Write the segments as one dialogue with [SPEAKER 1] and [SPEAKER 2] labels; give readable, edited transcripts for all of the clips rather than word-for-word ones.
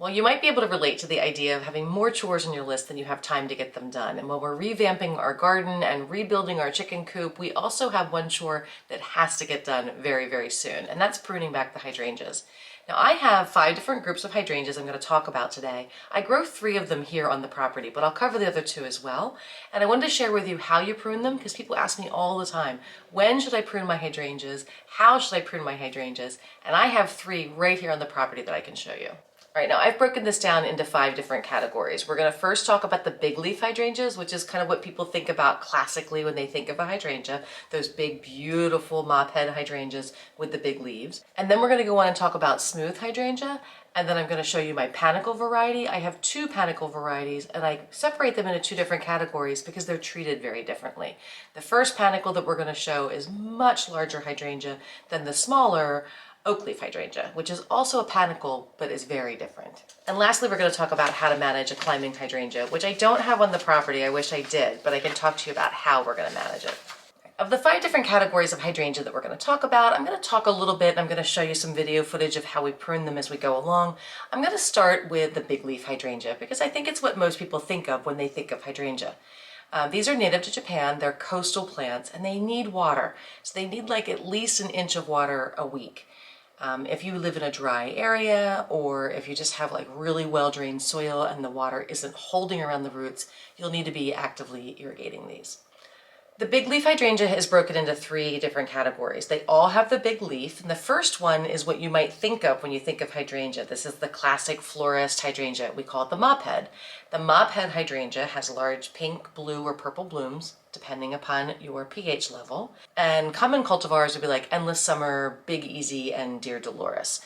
[SPEAKER 1] Well, you might be able to relate to the idea of having more chores on your list than you have time to get them done. And while we're revamping our garden and rebuilding our chicken coop, we also have one chore that has to get done very, very soon, and that's pruning back the hydrangeas. Now, I have 5 different groups of hydrangeas I'm going to talk about today. I grow 3 of them here on the property, but I'll cover the other 2 as well. And I wanted to share with you how you prune them, because people ask me all the time, when should I prune my hydrangeas? How should I prune my hydrangeas? And I have 3 right here on the property that I can show you. All right, now I've broken this down into 5 different categories. We're going to first talk about the big leaf hydrangeas, which is kind of what people think about classically when they think of a hydrangea, those big, beautiful mop head hydrangeas with the big leaves. And then we're going to go on and talk about smooth hydrangea, and then I'm going to show you my Panicle variety. I have 2 Panicle varieties, and I separate them into 2 different categories because they're treated very differently. The first Panicle that we're going to show is much larger hydrangea than the smaller oak leaf hydrangea, which is also a panicle, but is very different. And lastly, we're going to talk about how to manage a climbing hydrangea, which I don't have on the property. I wish I did, but I can talk to you about how we're going to manage it. Of the 5 different categories of hydrangea that we're going to talk about, I'm going to talk a little bit, and I'm going to show you some video footage of how we prune them as we go along. I'm going to start with the big leaf hydrangea because I think it's what most people think of when they think of hydrangea. These are native to Japan. They're coastal plants, and they need water. So they need like at least an inch of water a week. If you live in a dry area, or if you just have like really well-drained soil and the water isn't holding around the roots, you'll need to be actively irrigating these. The big leaf hydrangea is broken into 3 different categories. They all have the big leaf, and the first one is what you might think of when you think of hydrangea. This is the classic florist hydrangea. We call it the mop head. The mop head hydrangea has large pink, blue, or purple blooms, depending upon your pH level. And common cultivars would be like Endless Summer, Big Easy, and Dear Dolores.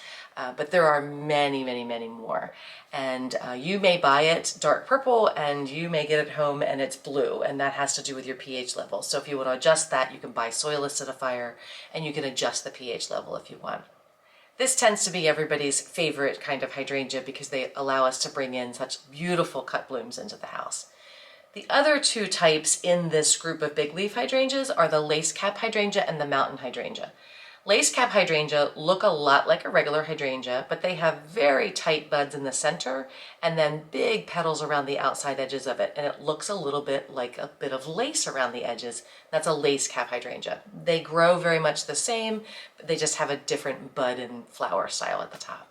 [SPEAKER 1] But there are many, many, many more. And you may buy it dark purple, and you may get it home and it's blue, and that has to do with your pH level. So if you want to adjust that, you can buy soil acidifier, and you can adjust the pH level if you want. This tends to be everybody's favorite kind of hydrangea because they allow us to bring in such beautiful cut blooms into the house. The other 2 types in this group of big leaf hydrangeas are the LaceCap hydrangea and the mountain hydrangea. LaceCap hydrangea look a lot like a regular hydrangea, but they have very tight buds in the center and then big petals around the outside edges of it, and it looks a little bit like a bit of lace around the edges. That's a LaceCap hydrangea. They grow very much the same, but they just have a different bud and flower style at the top.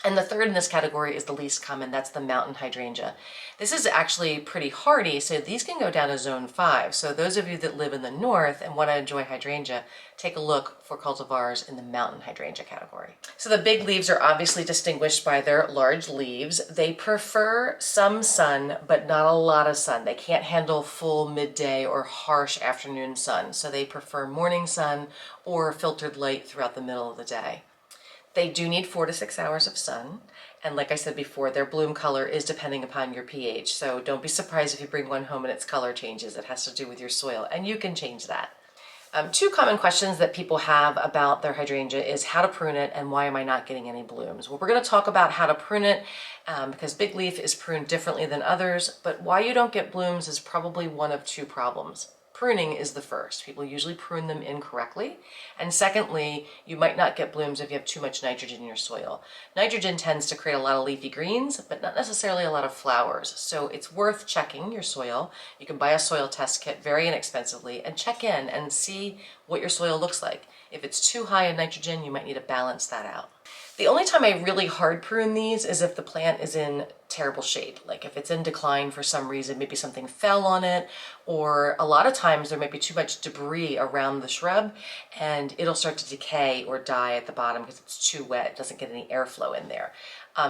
[SPEAKER 1] And the third in this category is the least common, that's the mountain hydrangea. This is actually pretty hardy, so these can go down to zone 5. So those of you that live in the north and want to enjoy hydrangea, take a look for cultivars in the mountain hydrangea category. So the big leaves are obviously distinguished by their large leaves. They prefer some sun, but not a lot of sun. They can't handle full midday or harsh afternoon sun, so they prefer morning sun or filtered light throughout the middle of the day. They do need 4 to 6 hours of sun, and like I said before, their bloom color is depending upon your pH, so don't be surprised if you bring one home and its color changes. It has to do with your soil, and you can change that. 2 common questions that people have about their hydrangea is how to prune it and why am I not getting any blooms? Well, we're going to talk about how to prune it because big leaf is pruned differently than others, but why you don't get blooms is probably one of 2 problems. Pruning is the first. People usually prune them incorrectly. And secondly, you might not get blooms if you have too much nitrogen in your soil. Nitrogen tends to create a lot of leafy greens, but not necessarily a lot of flowers. So it's worth checking your soil. You can buy a soil test kit very inexpensively and check in and see what your soil looks like. If it's too high in nitrogen, you might need to balance that out. The only time I really hard prune these is if the plant is in terrible shape, like if it's in decline for some reason, maybe something fell on it, or a lot of times there might be too much debris around the shrub and it'll start to decay or die at the bottom because it's too wet, it doesn't get any airflow in there.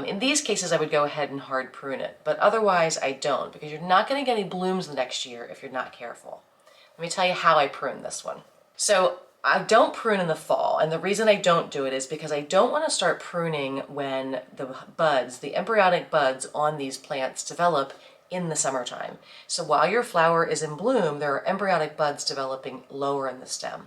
[SPEAKER 1] In these cases, I would go ahead and hard prune it, but otherwise I don't, because you're not going to get any blooms the next year if you're not careful. Let me tell you how I prune this one. So I don't prune in the fall, and the reason I don't do it is because I don't want to start pruning when the buds, the embryonic buds on these plants develop in the summertime. So while your flower is in bloom, there are embryonic buds developing lower in the stem.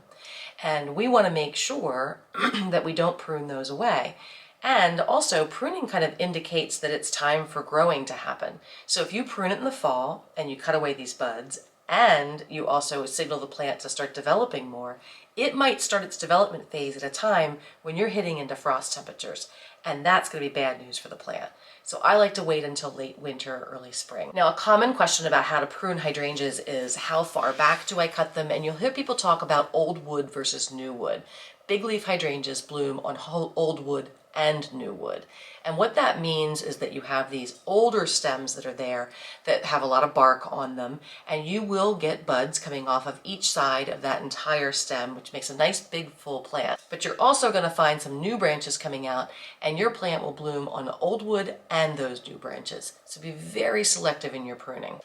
[SPEAKER 1] And we want to make sure that we don't prune those away. And also, pruning kind of indicates that it's time for growing to happen. So if you prune it in the fall and you cut away these buds, and you also signal the plant to start developing more, it might start its development phase at a time when you're hitting into frost temperatures, and that's going to be bad news for the plant. So I like to wait until late winter or early spring. Now, a common question about how to prune hydrangeas is how far back do I cut them? And you'll hear people talk about old wood versus new wood. Big leaf hydrangeas bloom on old wood and new wood. And what that means is that you have these older stems that are there that have a lot of bark on them, and you will get buds coming off of each side of that entire stem, which makes a nice big full plant. But you're also going to find some new branches coming out, and your plant will bloom on old wood and those new branches. So be very selective in your pruning.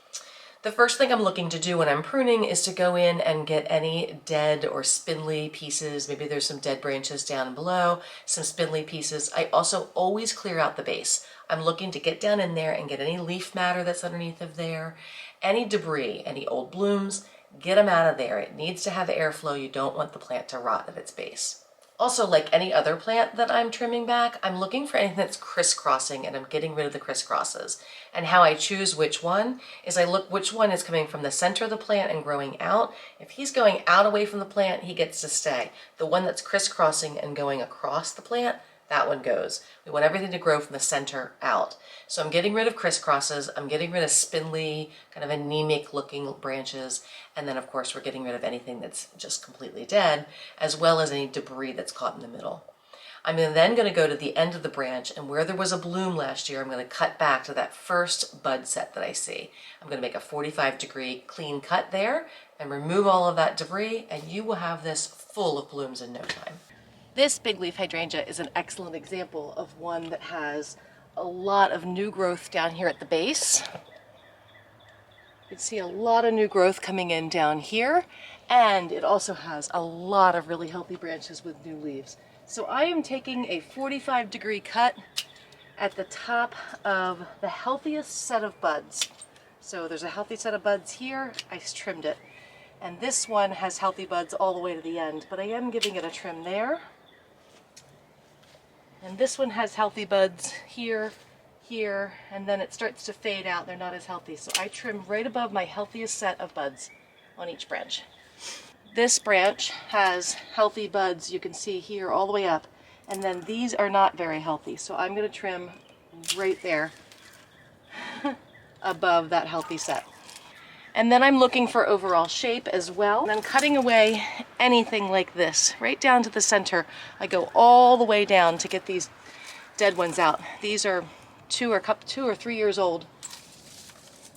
[SPEAKER 1] The first thing I'm looking to do when I'm pruning is to go in and get any dead or spindly pieces. Maybe there's some dead branches down below, some spindly pieces. I also always clear out the base. I'm looking to get down in there and get any leaf matter that's underneath of there, any debris, any old blooms, get them out of there. It needs to have airflow. You don't want the plant to rot at its base. Also, like any other plant that I'm trimming back, I'm looking for anything that's crisscrossing, and I'm getting rid of the crisscrosses. And how I choose which one is I look which one is coming from the center of the plant and growing out. If he's going out away from the plant, he gets to stay. The one that's crisscrossing and going across the plant, that one goes. We want everything to grow from the center out. So I'm getting rid of crisscrosses, I'm getting rid of spindly, kind of anemic looking branches, and then of course we're getting rid of anything that's just completely dead, as well as any debris that's caught in the middle. I'm then going to go to the end of the branch, and where there was a bloom last year, I'm going to cut back to that first bud set that I see. I'm going to make a 45-degree clean cut there and remove all of that debris, and you will have this full of blooms in no time. This big leaf hydrangea is an excellent example of one that has a lot of new growth down here at the base. You can see a lot of new growth coming in down here, and it also has a lot of really healthy branches with new leaves. So I am taking a 45-degree cut at the top of the healthiest set of buds. So there's a healthy set of buds here, I trimmed it. And this one has healthy buds all the way to the end, but I am giving it a trim there. And this one has healthy buds here, here, and then it starts to fade out. They're not as healthy. So I trim right above my healthiest set of buds on each branch. This branch has healthy buds, you can see here all the way up. And then these are not very healthy. So I'm going to trim right there above that healthy set. And then I'm looking for overall shape as well. And I'm cutting away anything like this, right down to the center. I go all the way down to get these dead ones out. These are 2 or 3 years old.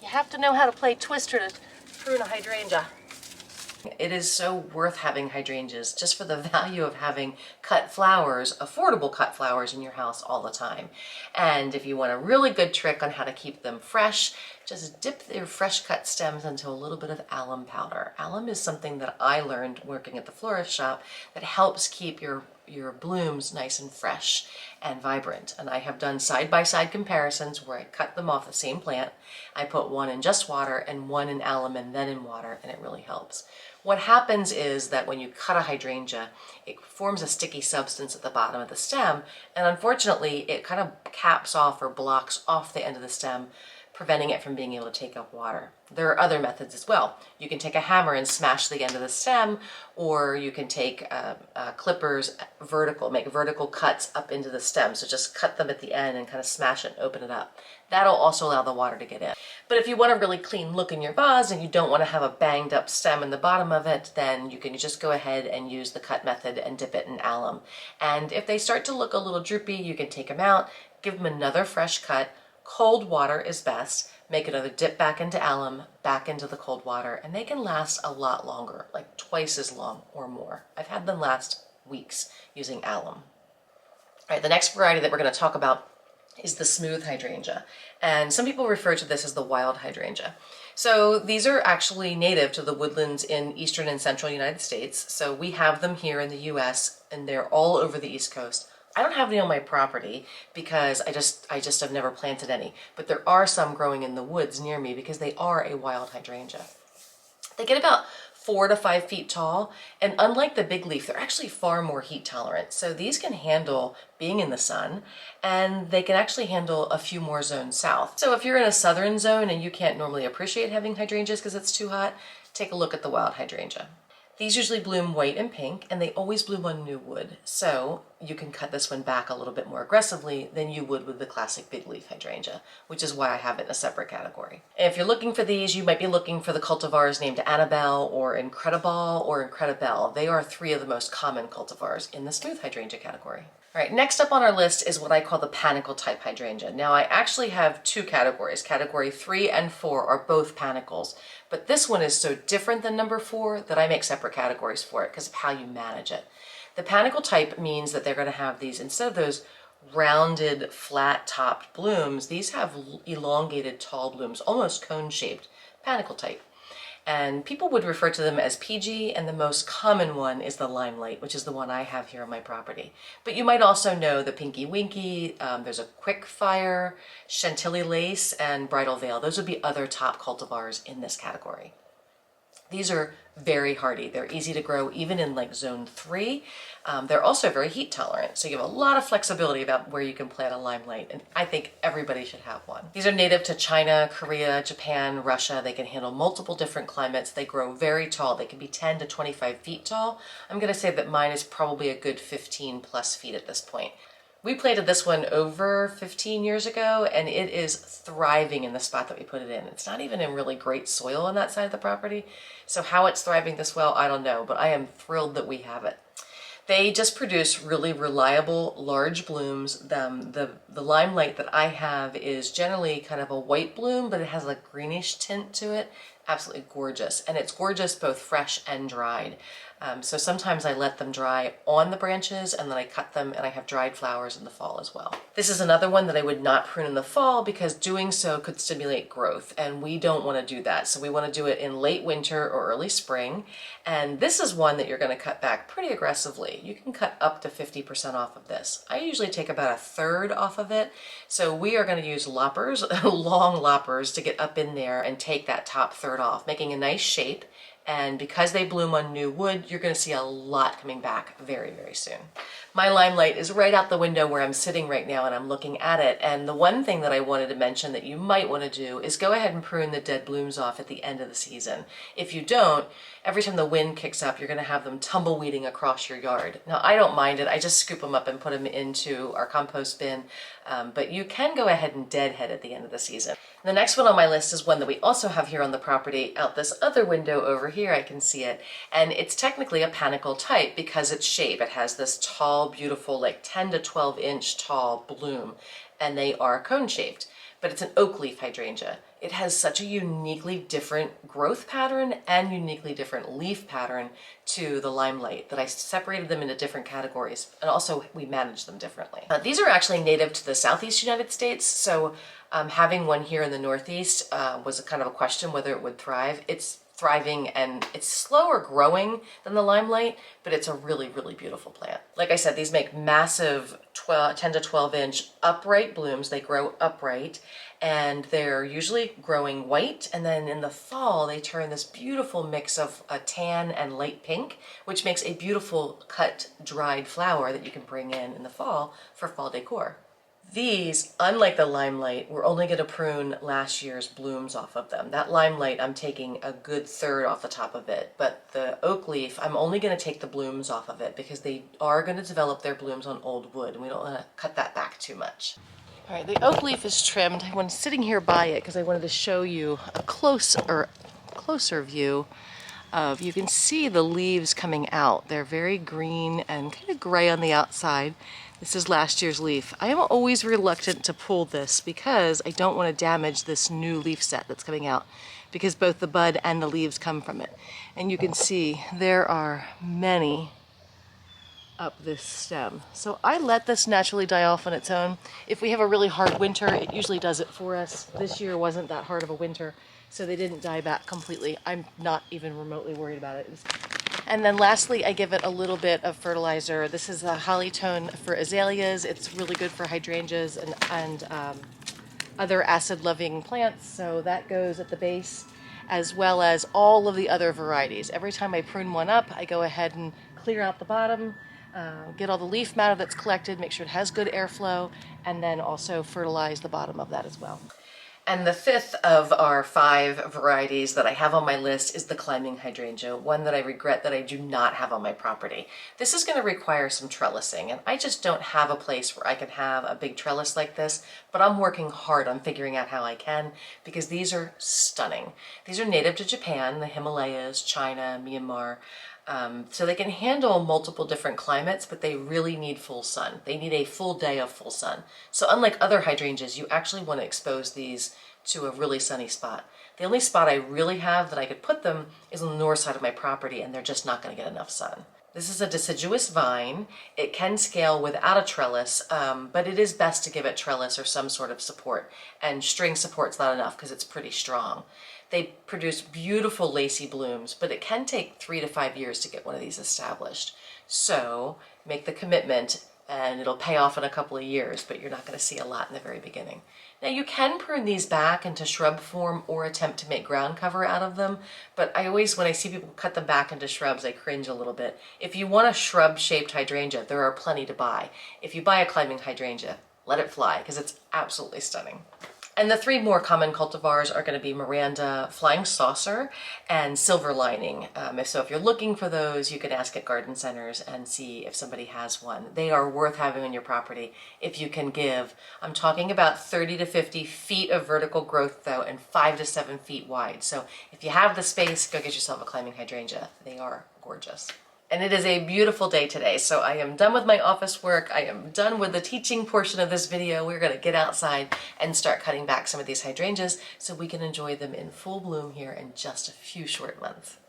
[SPEAKER 1] You have to know how to play Twister to prune a hydrangea. It is so worth having hydrangeas just for the value of having cut flowers, affordable cut flowers in your house all the time. And if you want a really good trick on how to keep them fresh, just dip your fresh cut stems into a little bit of alum powder. Alum is something that I learned working at the florist shop that helps keep your blooms nice and fresh and vibrant. And I have done side-by-side comparisons where I cut them off the same plant. I put one in just water and one in alum and then in water, and it really helps. What happens is that when you cut a hydrangea, it forms a sticky substance at the bottom of the stem, and unfortunately it kind of caps off or blocks off the end of the stem, preventing it from being able to take up water. There are other methods as well. You can take a hammer and smash the end of the stem, or you can take clippers vertical, make vertical cuts up into the stem. So just cut them at the end and kind of smash it and open it up. That'll also allow the water to get in. But if you want a really clean look in your vase and you don't want to have a banged up stem in the bottom of it, then you can just go ahead and use the cut method and dip it in alum. And if they start to look a little droopy, you can take them out, give them another fresh cut. Cold water is best. Make another dip back into alum, back into the cold water, and they can last a lot longer, like twice as long or more. I've had them last weeks using alum. All right, the next variety that we're going to talk about is the smooth hydrangea. And some people refer to this as the wild hydrangea. So these are actually native to the woodlands in eastern and central United States. So we have them here in the US, and they're all over the East Coast. I don't have any on my property because I just have never planted any, but there are some growing in the woods near me because they are a wild hydrangea. They get about 4 to 5 feet tall, and unlike the big leaf, they're actually far more heat tolerant. So these can handle being in the sun, and they can actually handle a few more zones south. So if you're in a southern zone and you can't normally appreciate having hydrangeas because it's too hot, take a look at the wild hydrangea. These usually bloom white and pink, and they always bloom on new wood. So you can cut this one back a little bit more aggressively than you would with the classic big leaf hydrangea, which is why I have it in a separate category. And if you're looking for these, you might be looking for the cultivars named Annabelle or Incrediball or Incredibelle. They are 3 of the most common cultivars in the smooth hydrangea category. All right, next up on our list is what I call the Panicle type hydrangea. Now I actually have 2 categories. Category 3 and 4 are both panicles, but this one is so different than number 4 that I make separate categories for it because of how you manage it. The Panicle type means that they're going to have these, instead of those rounded, flat-topped blooms, these have elongated, tall blooms, almost cone-shaped, Panicle type. And people would refer to them as PG, and the most common one is the Limelight, which is the one I have here on my property. But you might also know the Pinky Winky, there's a Quick Fire, Chantilly Lace, and Bridal Veil. Those would be other top cultivars in this category. These are very hardy. They're easy to grow even in like zone 3. They're also very heat tolerant, so you have a lot of flexibility about where you can plant a Limelight, and I think everybody should have one. These are native to China, Korea, Japan, Russia. They can handle multiple different climates. They grow very tall. They can be 10 to 25 feet tall. I'm going to say that mine is probably a good 15 plus feet at this point. We planted this one over 15 years ago, and it is thriving in the spot that we put it in. It's not even in really great soil on that side of the property, so how it's thriving this well, I don't know, but I am thrilled that we have it. They just produce really reliable, large blooms. The Limelight that I have is generally kind of a white bloom, but it has a greenish tint to it. Absolutely gorgeous, and it's gorgeous both fresh and dried. So sometimes I let them dry on the branches and then I cut them and I have dried flowers in the fall as well. This is another one that I would not prune in the fall because doing so could stimulate growth, and we don't want to do that. So we want to do it in late winter or early spring. And this is one that you're going to cut back pretty aggressively. You can cut up to 50% off of this. I usually take about 1/3 off of it. So we are going to use loppers, long loppers, to get up in there and take that top 1/3 off, making a nice shape. And because they bloom on new wood, you're going to see a lot coming back very, very soon. My Limelight is right out the window where I'm sitting right now and I'm looking at it. And the one thing that I wanted to mention that you might want to do is go ahead and prune the dead blooms off at the end of the season. If you don't, every time the wind kicks up, you're going to have them tumbleweeding across your yard. Now, I don't mind it. I just scoop them up and put them into our compost bin. But you can go ahead and deadhead at the end of the season. The next one on my list is one that we also have here on the property. Out this other window over here, I can see it. And it's technically a Panicle type because its shape. It has this tall, beautiful, like 10 to 12 inch tall bloom. And they are cone shaped. But it's an oak leaf hydrangea. It has such a uniquely different growth pattern and uniquely different leaf pattern to the Limelight that I separated them into different categories, and also we manage them differently. These are actually native to the Southeast United States, so having one here in the Northeast was a kind of a question whether it would thrive. It's thriving and it's slower growing than the Limelight, but it's a really, really beautiful plant. Like I said, these make massive 10 to 12 inch upright blooms. They grow upright and they're usually growing white, and then in the fall they turn this beautiful mix of a tan and light pink, which makes a beautiful cut dried flower that you can bring in the fall for fall decor. These, unlike the Limelight, we're only going to prune last year's blooms off of them. That Limelight, I'm taking a good 1/3 off the top of it, but the oak leaf, I'm only going to take the blooms off of it because they are going to develop their blooms on old wood, and we don't want to cut that back too much. All right, the oak leaf is trimmed. I was sitting here by it because I wanted to show you a closer view of, you can see the leaves coming out. They're very green and kind of gray on the outside. This is last year's leaf. I am always reluctant to pull this because I don't want to damage this new leaf set that's coming out, because both the bud and the leaves come from it. And you can see there are many up this stem. So I let this naturally die off on its own. If we have a really hard winter, it usually does it for us. This year wasn't that hard of a winter, so they didn't die back completely. I'm not even remotely worried about it. And then lastly, I give it a little bit of fertilizer. This is a holly tone for azaleas. It's really good for hydrangeas and other acid-loving plants. So that goes at the base, as well as all of the other varieties. Every time I prune one up, I go ahead and clear out the bottom, get all the leaf matter that's collected, make sure it has good airflow, and then also fertilize the bottom of that as well. And the fifth of our 5 varieties that I have on my list is the climbing hydrangea, one that I regret that I do not have on my property. This is going to require some trellising, and I just don't have a place where I can have a big trellis like this, but I'm working hard on figuring out how I can, because these are stunning. These are native to Japan, the Himalayas, China, Myanmar. So they can handle multiple different climates, but they really need full sun. They need a full day of full sun. So unlike other hydrangeas, you actually want to expose these to a really sunny spot. The only spot I really have that I could put them is on the north side of my property, and they're just not going to get enough sun. This is a deciduous vine. It can scale without a trellis, but it is best to give it trellis or some sort of support. And string support's not enough because it's pretty strong. They produce beautiful lacy blooms, but it can take 3 to 5 years to get one of these established. So make the commitment and it'll pay off in a couple of years, but you're not going to see a lot in the very beginning. Now you can prune these back into shrub form or attempt to make ground cover out of them, but I always, when I see people cut them back into shrubs, I cringe a little bit. If you want a shrub-shaped hydrangea, there are plenty to buy. If you buy a climbing hydrangea, let it fly, because it's absolutely stunning. And the 3 more common cultivars are going to be Miranda, Flying Saucer, and Silver Lining. So if you're looking for those, you can ask at garden centers and see if somebody has one. They are worth having on your property if you can give. I'm talking about 30 to 50 feet of vertical growth though, and 5 to 7 feet wide. So if you have the space, go get yourself a climbing hydrangea. They are gorgeous. And it is a beautiful day today, so I am done with my office work. I am done with the teaching portion of this video. We're going to get outside and start cutting back some of these hydrangeas so we can enjoy them in full bloom here in just a few short months.